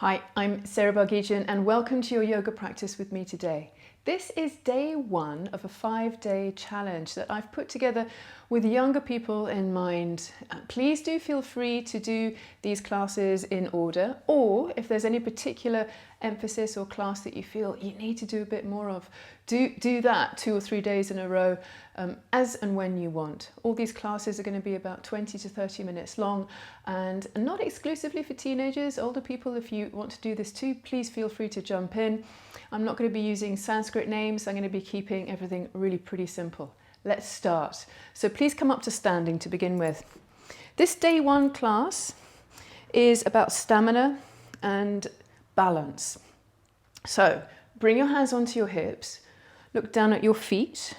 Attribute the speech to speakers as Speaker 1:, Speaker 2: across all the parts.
Speaker 1: Hi, I'm Sarah Bargigian and welcome to your yoga practice with me today. This is day one of a 5-day challenge that I've put together with younger people in mind. Please do feel free to do these classes in order, or if there's any particular emphasis or class that you feel you need to do a bit more of, do that 2 or 3 days in a row, as and when you want. All these classes are going to be about 20 to 30 minutes long and not exclusively for teenagers. Older people, if you want to do this too, please feel free to jump in. I'm not going to be using Sanskrit names. I'm going to be keeping everything really pretty simple. Let's start. So please come up to standing to begin with. This day one class is about stamina and balance. So bring your hands onto your hips, look down at your feet,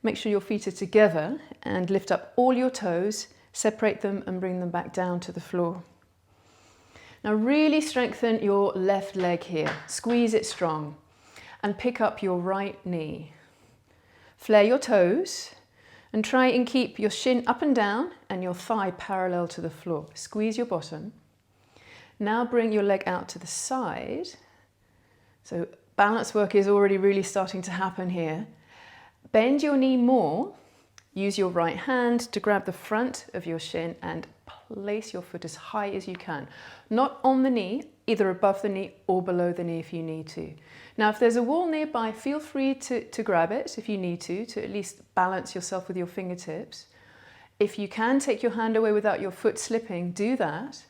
Speaker 1: make sure your feet are together and lift up all your toes, separate them and bring them back down to the floor. Now really strengthen your left leg here, squeeze it strong and pick up your right knee. Flare your toes and try and keep your shin up and down and your thigh parallel to the floor. Squeeze your bottom. Now bring your leg out to the side. So balance work is already really starting to happen here. Bend your knee more. Use your right hand to grab the front of your shin and place your foot as high as you can. Not on the knee, either above the knee or below the knee if you need to. Now, if there's a wall nearby, feel free to grab it if you need to at least balance yourself with your fingertips. If you can take your hand away without your foot slipping, do that.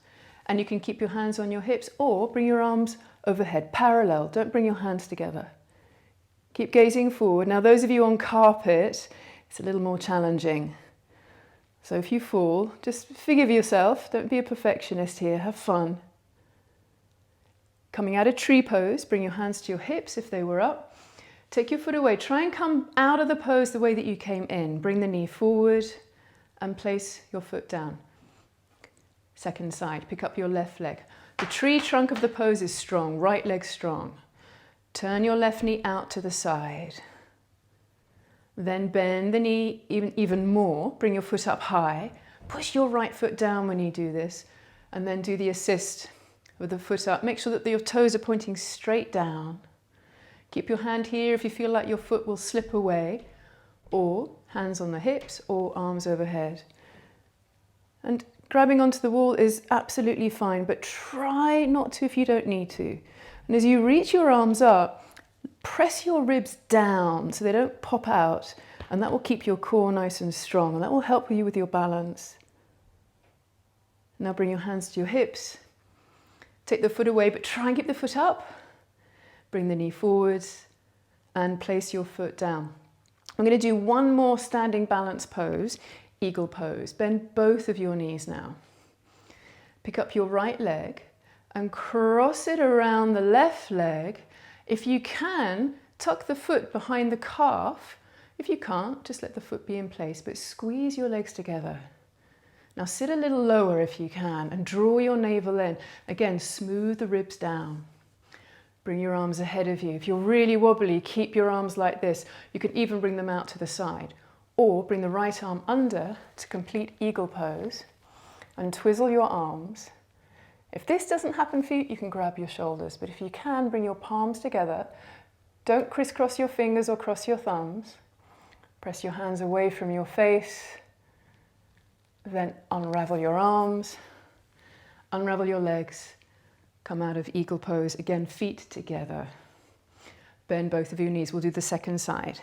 Speaker 1: And you can keep your hands on your hips or bring your arms overhead, parallel. Don't bring your hands together. Keep gazing forward. Now, those of you on carpet, it's a little more challenging. So if you fall, just forgive yourself. Don't be a perfectionist here. Have fun. Coming out of tree pose, bring your hands to your hips if they were up. Take your foot away. Try and come out of the pose the way that you came in. Bring the knee forward and place your foot down. Second side, pick up your left leg. The tree trunk of the pose is strong, right leg strong. Turn your left knee out to the side. Then bend the knee even more. Bring your foot up high. Push your right foot down when you do this. And then do the assist with the foot up. Make sure that your toes are pointing straight down. Keep your hand here if you feel like your foot will slip away. Or hands on the hips or arms overhead. And grabbing onto the wall is absolutely fine, but try not to if you don't need to. And as you reach your arms up, press your ribs down so they don't pop out, and that will keep your core nice and strong, and that will help you with your balance. Now bring your hands to your hips. Take the foot away, but try and keep the foot up. Bring the knee forwards and place your foot down. I'm going to do one more standing balance pose. Eagle pose. Bend both of your knees now. Pick up your right leg and cross it around the left leg. If you can, tuck the foot behind the calf. If you can't, just let the foot be in place, but squeeze your legs together. Now sit a little lower if you can and draw your navel in. Again, smooth the ribs down. Bring your arms ahead of you. If you're really wobbly, keep your arms like this. You can even bring them out to the side. Or bring the right arm under to complete eagle pose and twizzle your arms. If this doesn't happen for you, you can grab your shoulders, but if you can, bring your palms together. Don't crisscross your fingers or cross your thumbs. Press your hands away from your face. Then unravel your arms, unravel your legs, come out of eagle pose. Again, feet together. Bend both of your knees. We'll do the second side.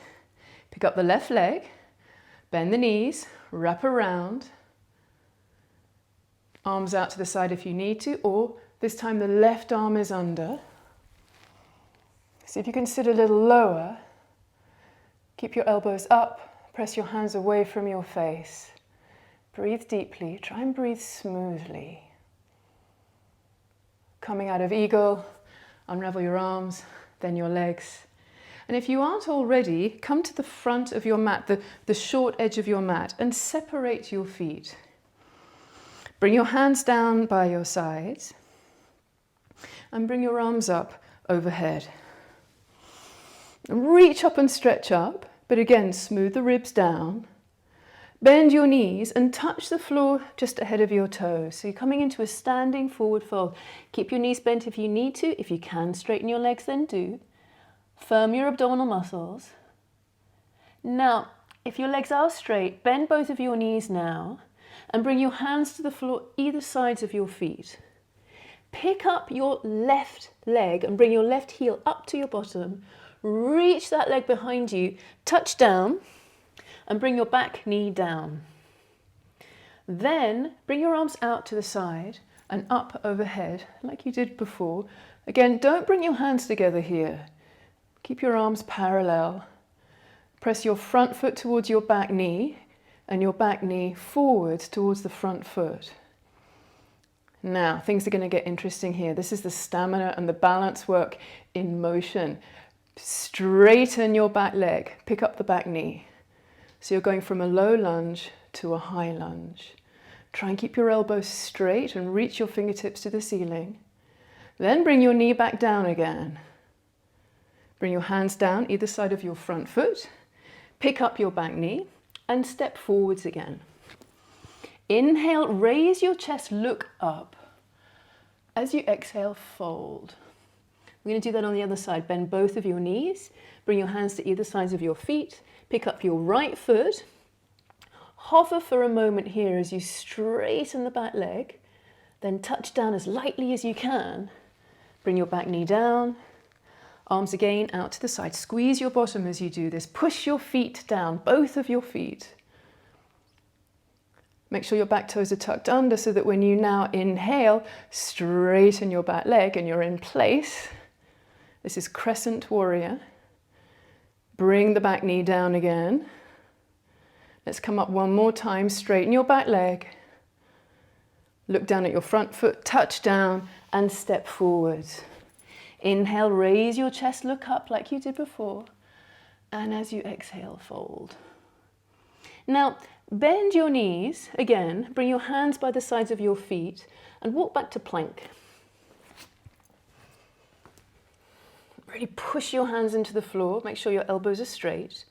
Speaker 1: Pick up the left leg. Bend the knees, wrap around, arms out to the side if you need to, or this time the left arm is under. See if you can sit a little lower. Keep your elbows up, press your hands away from your face. Breathe deeply, try and breathe smoothly. Coming out of eagle, unravel your arms, then your legs. And if you aren't already, come to the front of your mat, the short edge of your mat, and separate your feet. Bring your hands down by your sides and bring your arms up overhead. And reach up and stretch up, but again, smooth the ribs down. Bend your knees and touch the floor just ahead of your toes. So you're coming into a standing forward fold. Keep your knees bent if you need to. If you can straighten your legs, then do. Firm your abdominal muscles. Now, if your legs are straight, bend both of your knees now and bring your hands to the floor either sides of your feet. Pick up your left leg and bring your left heel up to your bottom. Reach that leg behind you, touch down, and bring your back knee down. Then bring your arms out to the side and up overhead like you did before. Again, don't bring your hands together here. Keep your arms parallel. Press your front foot towards your back knee and your back knee forwards towards the front foot. Now, things are going to get interesting here. This is the stamina and the balance work in motion. Straighten your back leg, pick up the back knee. So you're going from a low lunge to a high lunge. Try and keep your elbows straight and reach your fingertips to the ceiling. Then bring your knee back down again. Bring your hands down either side of your front foot. Pick up your back knee and step forwards again. Inhale, raise your chest, look up. As you exhale, fold. We're going to do that on the other side. Bend both of your knees. Bring your hands to either sides of your feet. Pick up your right foot. Hover for a moment here as you straighten the back leg. Then touch down as lightly as you can. Bring your back knee down. Arms again out to the side. Squeeze your bottom as you do this. Push your feet down, both of your feet. Make sure your back toes are tucked under so that when you now inhale, straighten your back leg and you're in place. This is crescent warrior. Bring the back knee down again. Let's come up one more time. Straighten your back leg. Look down at your front foot, touch down and step forward. Inhale, raise your chest, look up like you did before. And as you exhale, fold. Now, bend your knees again. Bring your hands by the sides of your feet and walk back to plank. Really push your hands into the floor. Make sure your elbows are straight.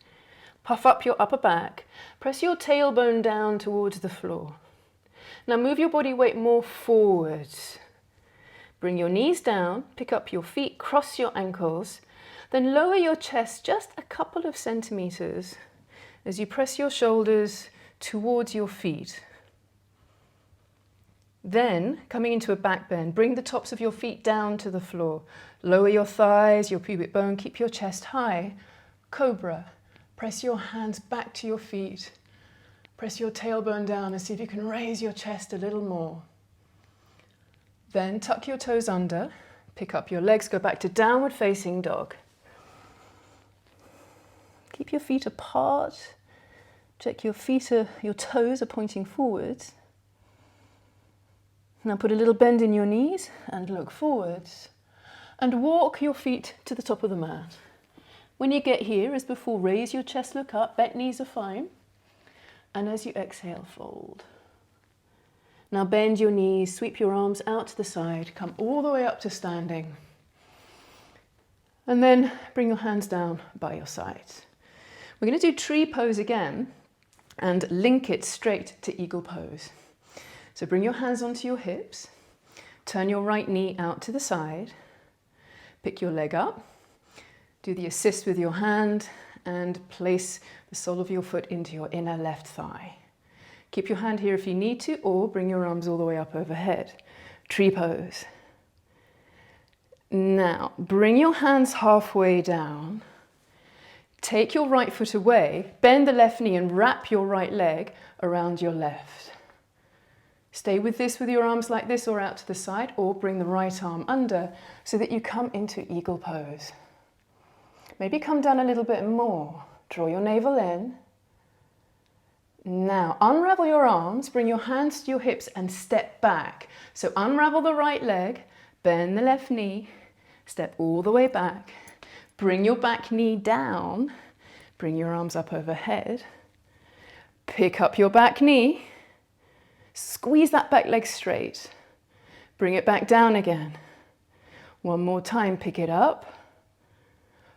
Speaker 1: Puff up your upper back. Press your tailbone down towards the floor. Now move your body weight more forward. Bring your knees down, pick up your feet, cross your ankles, then lower your chest just a couple of centimeters as you press your shoulders towards your feet. Then, coming into a back bend, bring the tops of your feet down to the floor. Lower your thighs, your pubic bone, keep your chest high. Cobra. Press your hands back to your feet. Press your tailbone down and see if you can raise your chest a little more. Then tuck your toes under, pick up your legs, go back to downward facing dog. Keep your feet apart. Check your toes are pointing forwards. Now put a little bend in your knees and look forwards. And walk your feet to the top of the mat. When you get here, as before, raise your chest, look up, bent knees are fine. And as you exhale, fold. Now bend your knees, sweep your arms out to the side, come all the way up to standing. And then bring your hands down by your sides. We're going to do tree pose again and link it straight to eagle pose. So bring your hands onto your hips, turn your right knee out to the side, pick your leg up, do the assist with your hand and place the sole of your foot into your inner left thigh. Keep your hand here if you need to, or bring your arms all the way up overhead. Tree pose. Now, bring your hands halfway down. Take your right foot away, bend the left knee and wrap your right leg around your left. Stay with this with your arms like this or out to the side, or bring the right arm under so that you come into eagle pose. Maybe come down a little bit more. Draw your navel in. Now, unravel your arms, bring your hands to your hips and step back. So unravel the right leg, bend the left knee, step all the way back. Bring your back knee down, bring your arms up overhead. Pick up your back knee, squeeze that back leg straight. Bring it back down again. One more time, pick it up.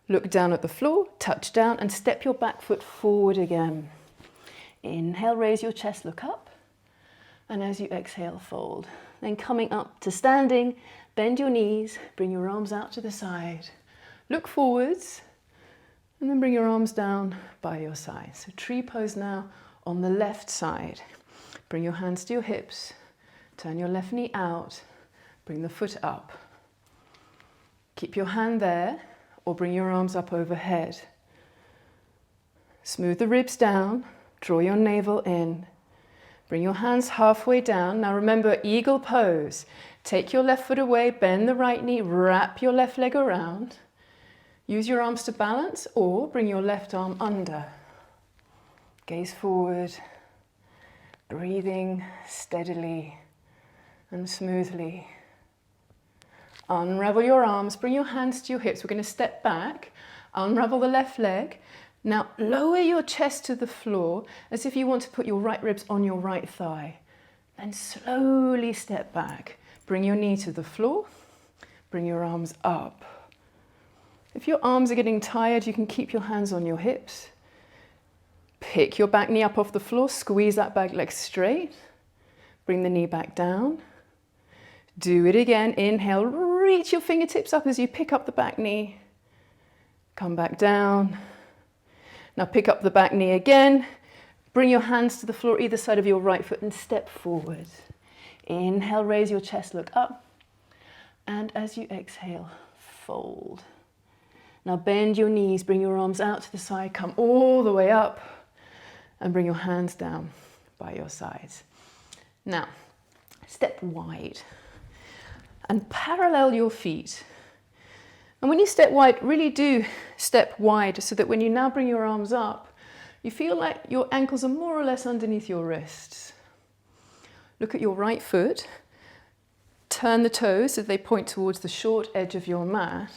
Speaker 1: Look down at the floor, touch down and step your back foot forward again.
Speaker 2: Inhale, raise your chest, look up. And as you exhale, fold. Then coming up to standing, bend your knees, bring your arms out to the side. Look forwards, and then bring your arms down by your side. So tree pose now on the left side. Bring your hands to your hips, turn your left knee out, bring the foot up. Keep your hand there, or bring your arms up overhead. Smooth the ribs down, draw your navel in. Bring your hands halfway down. Now remember, eagle pose. Take your left foot away, bend the right knee, wrap your left leg around. Use your arms to balance, or bring your left arm under. Gaze forward, breathing steadily and smoothly. Unravel your arms, bring your hands to your hips. We're going to step back, unravel the left leg. Now lower your chest to the floor as if you want to put your right ribs on your right thigh. Then slowly step back. Bring your knee to the floor, bring your arms up. If your arms are getting tired, you can keep your hands on your hips. Pick your back knee up off the floor, squeeze that back leg straight. Bring the knee back down. Do it again. Inhale, reach your fingertips up as you pick up the back knee. Come back down. Now pick up the back knee again. Bring your hands to the floor either side of your right foot and step forward. Inhale, raise your chest, look up. And as you exhale, fold. Now bend your knees, bring your arms out to the side, come all the way up and bring your hands down by your sides. Now, step wide and parallel your feet. And when you step wide, really do step wide so that when you now bring your arms up, you feel like your ankles are more or less underneath your wrists. Look at your right foot, turn the toes so they point towards the short edge of your mat,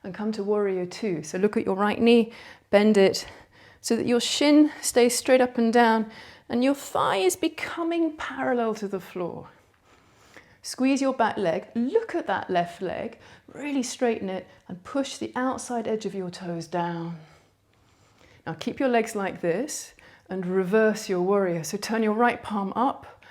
Speaker 2: and come to warrior two. So look at your right knee, bend it so that your shin stays straight up and down and your thigh is becoming parallel to the floor. Squeeze your back leg, look at that left leg, really straighten it and push the outside edge of your toes down. Now keep your legs like this and reverse your warrior. So turn your right palm up,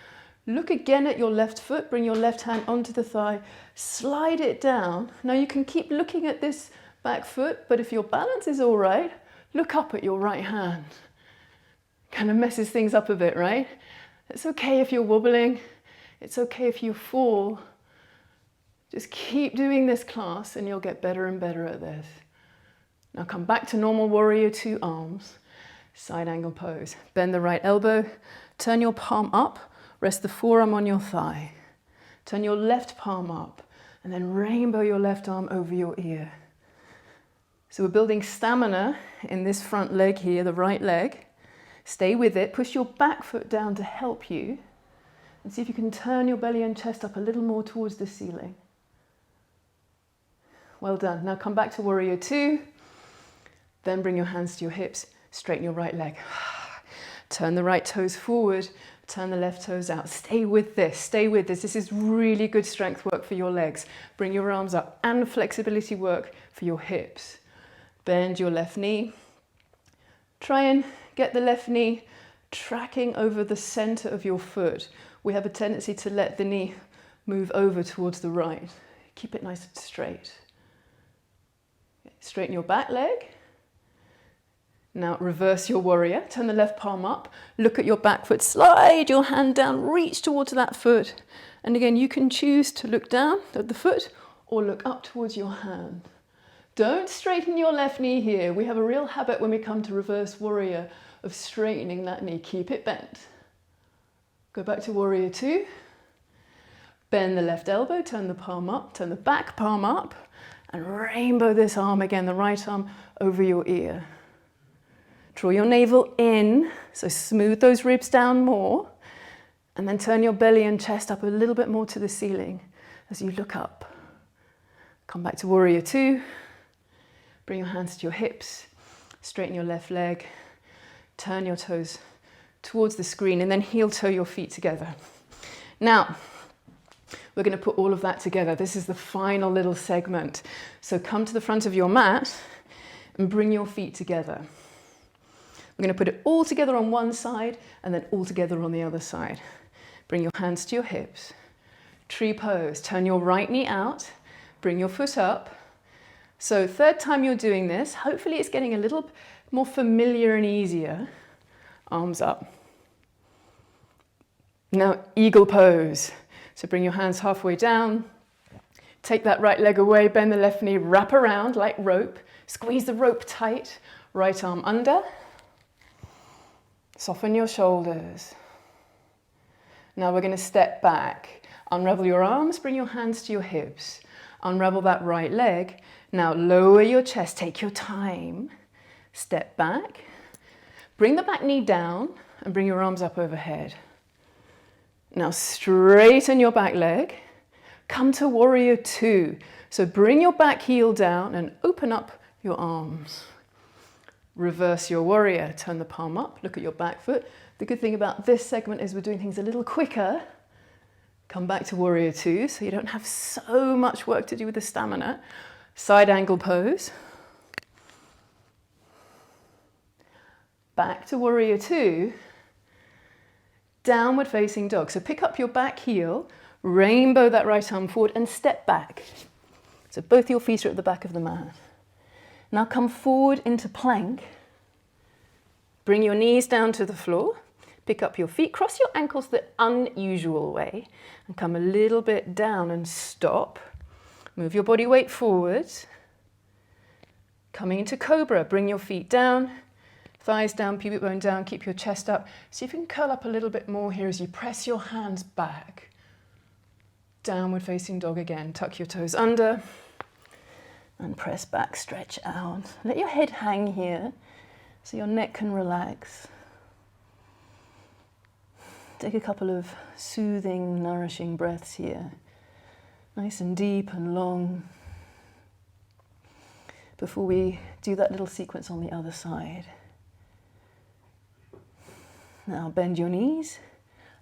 Speaker 2: look again at your left foot, bring your left hand onto the thigh, slide it down. Now you can keep looking at this back foot, but if your balance is all right, look up at your right hand. Kind of messes things up a bit, right? It's okay if you're wobbling. It's okay if you fall. Just keep doing this class and you'll get better and better at this. Now come back to normal warrior two arms, side angle pose. Bend the right elbow, turn your palm up, rest the forearm on your thigh. Turn your left palm up and then rainbow your left arm over your ear. So we're building stamina in this front leg here, the right leg. Stay with it, push your back foot down to help you. And see if you can turn your belly and chest up a little more towards the ceiling. Well done. Now come back to warrior two. Then bring your hands to your hips. Straighten your right leg. Turn the right toes forward. Turn the left toes out. Stay with this. Stay with this. This is really good strength work for your legs. Bring your arms up and flexibility work for your hips. Bend your left knee. Try and get the left knee tracking over the center of your foot. We have a tendency to let the knee move over towards the right. Keep it nice and straight. Straighten your back leg. Now reverse your warrior. Turn the left palm up. Look at your back foot. Slide your hand down. Reach towards that foot. And again, you can choose to look down at the foot or look up towards your hand. Don't straighten your left knee here. We have a real habit when we come to reverse warrior of straightening that knee. Keep it bent. Go back to warrior two. Bend the left elbow, turn the palm up, turn the back palm up, and rainbow this arm again, the right arm over your ear. Draw your navel in, so smooth those ribs down more, and then turn your belly and chest up a little bit more to the ceiling as you look up. Come back to warrior two. Bring your hands to your hips, straighten your left leg, turn your toes towards the screen and then heel toe your feet together. Now, we're going to put all of that together. This is the final little segment. So come to the front of your mat and bring your feet together. We're going to put it all together on one side and then all together on the other side. Bring your hands to your hips. Tree pose. Turn your right knee out. Bring your foot up. So third time you're doing this, hopefully it's getting a little more familiar and easier. Arms up. Now eagle pose. So bring your hands halfway down. Take that right leg away, bend the left knee, wrap around like rope. Squeeze the rope tight. Right arm under. Soften your shoulders. Now we're going to step back. Unravel your arms, bring your hands to your hips. Unravel that right leg. Now lower your chest, take your time. Step back. Bring the back knee down and bring your arms up overhead. Now straighten your back leg. Come to warrior two. So bring your back heel down and open up your arms. Reverse your warrior. Turn the palm up. Look at your back foot. The good thing about this segment is we're doing things a little quicker. Come back to warrior two so you don't have so much work to do with the stamina. Side angle pose. Back to warrior two. Downward facing dog. So pick up your back heel, rainbow that right arm forward and step back. So both your feet are at the back of the mat. Now come forward into plank. Bring your knees down to the floor. Pick up your feet, cross your ankles the unusual way and come a little bit down and stop. Move your body weight forward. Coming into Cobra, bring your feet down, thighs down, pubic bone down, keep your chest up. See if you can curl up a little bit more here as you press your hands back. Downward facing dog again, tuck your toes under and press back, stretch out. Let your head hang here so your neck can relax. Take a couple of soothing, nourishing breaths here. Nice and deep and long. Before we do that little sequence on the other side. Now bend your knees,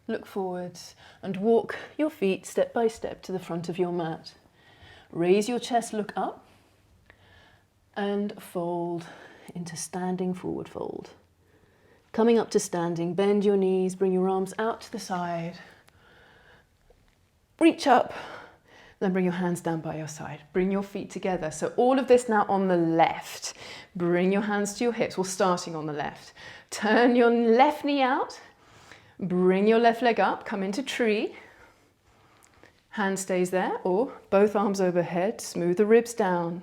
Speaker 2: look forwards and walk your feet step by step to the front of your mat. Raise your chest, look up and fold into standing forward fold. Coming up to standing, bend your knees, bring your arms out to the side. Reach up, then bring your hands down by your side. Bring your feet together. So all of this now on the left. Bring your hands to your hips. We're starting on the left. Turn your left knee out. Bring your left leg up. Come into tree. Hand stays there or both arms overhead. Smooth the ribs down.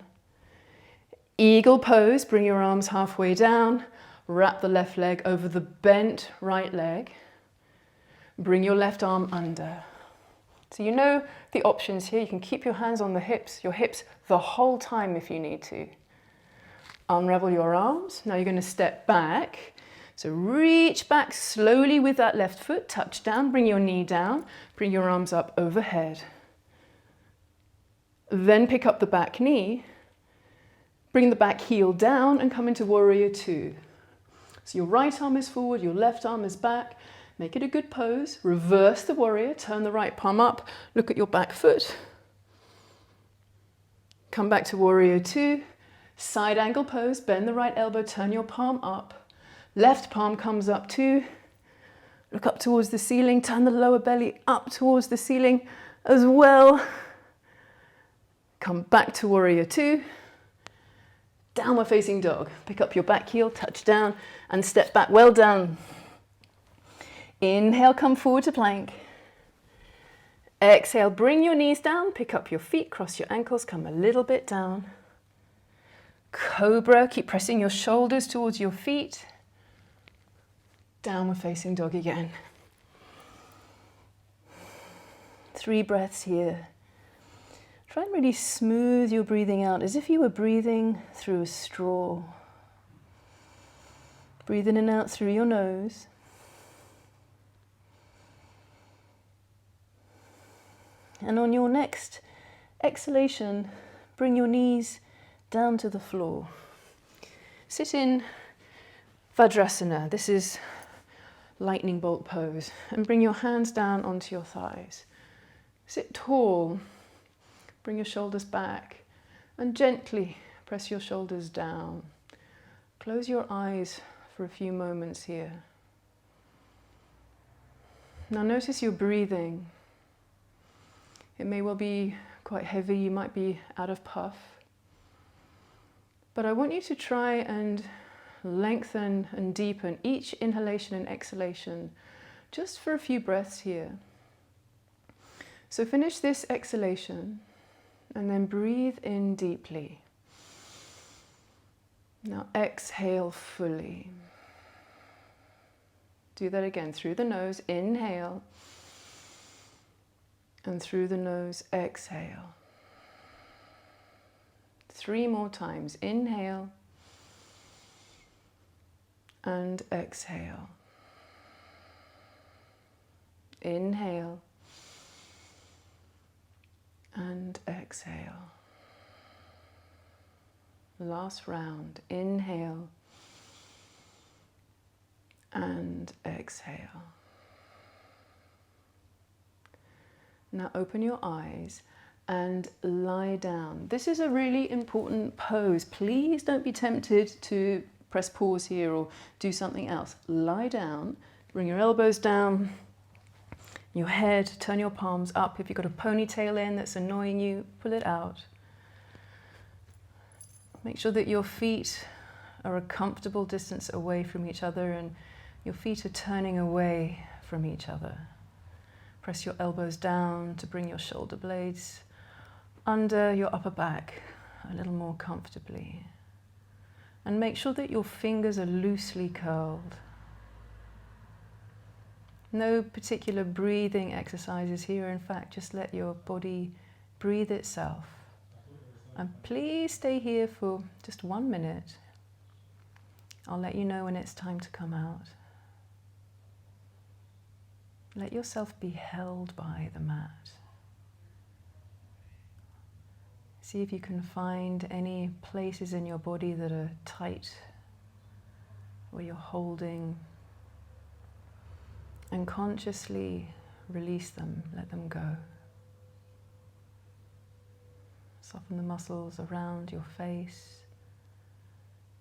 Speaker 2: Eagle pose. Bring your arms halfway down. Wrap the left leg over the bent right leg. Bring your left arm under. So you know the options here. You can keep your hands on your hips the whole time if you need to. Unravel your arms. Now you're going to step back. So reach back slowly with that left foot. Touch down. Bring your knee down. Bring your arms up overhead. Then pick up the back knee. Bring the back heel down and come into warrior two. So your right arm is forward, your left arm is back. Make it a good pose. Reverse the warrior, turn the right palm up, look at your back foot. Come back to warrior two. Side angle pose, bend the right elbow, turn your palm up. Left palm comes up too. Look up towards the ceiling, turn the lower belly up towards the ceiling as well. Come back to warrior two. Downward facing dog. Pick up your back heel, touch down and step back. Well done. Inhale, come forward to plank. Exhale, bring your knees down, pick up your feet, cross your ankles, come a little bit down. Cobra, keep pressing your shoulders towards your feet. Downward facing dog again. 3 breaths here. Try and really smooth your breathing out as if you were breathing through a straw. Breathe in and out through your nose. And on your next exhalation, bring your knees down to the floor. Sit in Virabadrhasana. This is lightning bolt pose. And bring your hands down onto your thighs. Sit tall. Bring your shoulders back and gently press your shoulders down. Close your eyes
Speaker 1: for a few moments here. Now notice your breathing. It may well be quite heavy, you might be out of puff. But I want you to try and lengthen and deepen each inhalation and exhalation just for a few breaths here. So finish this exhalation and then breathe in deeply. Now exhale fully. Do that again through the nose, inhale, and through the nose, exhale. 3 more times, inhale and exhale. Inhale and exhale. Last round, inhale and exhale. Now open your eyes and lie down. This is a really important pose. Please don't be tempted to press pause here or do something else. Lie down, bring your elbows down, your head, turn your palms up. If you've got a ponytail in that's annoying you, pull it out. Make sure that your feet are a comfortable distance away from each other and your feet are turning away from each other. Press your elbows down to bring your shoulder blades under your upper back a little more comfortably. And make sure that your fingers are loosely curled. No particular breathing exercises here. In fact, just let your body breathe itself. And please stay here for just 1 minute. I'll let you know when it's time to come out. Let yourself be held by the mat. See if you can find any places in your body that are tight, where you're holding, and consciously release them, let them go. Soften the muscles around your face,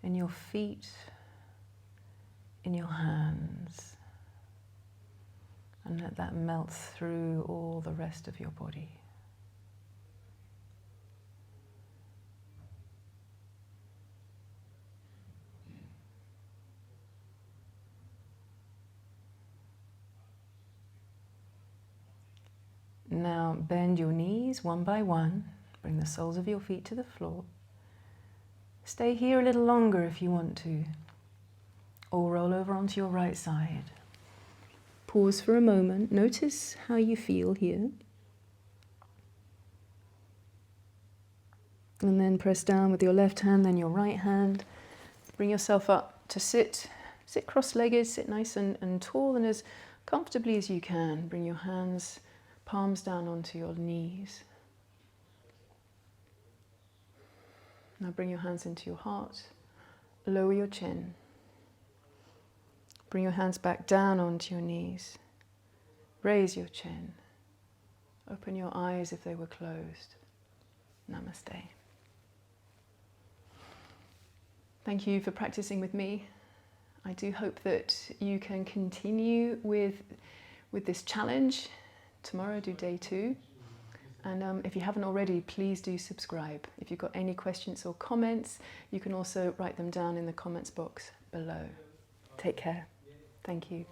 Speaker 1: in your feet, in your hands, and let that melt through all the rest of your body. Now bend your knees one by one. Bring the soles of your feet to the floor. Stay here a little longer if you want to. Or roll over onto your right side. Pause for a moment. Notice how you feel here. And then press down with your left hand, then your right hand. Bring yourself up to sit. Sit cross-legged, sit nice and tall and as comfortably as you can. Bring your hands, palms down onto your knees. Now bring your hands into your heart. Lower your chin. Bring your hands back down onto your knees. Raise your chin. Open your eyes if they were closed. Namaste. Thank you for practicing with me. I do hope that you can continue with this challenge. Tomorrow do day 2. And if you haven't already, please do subscribe. If you've got any questions or comments, you can also write them down in the comments box below. Take care. Thank you.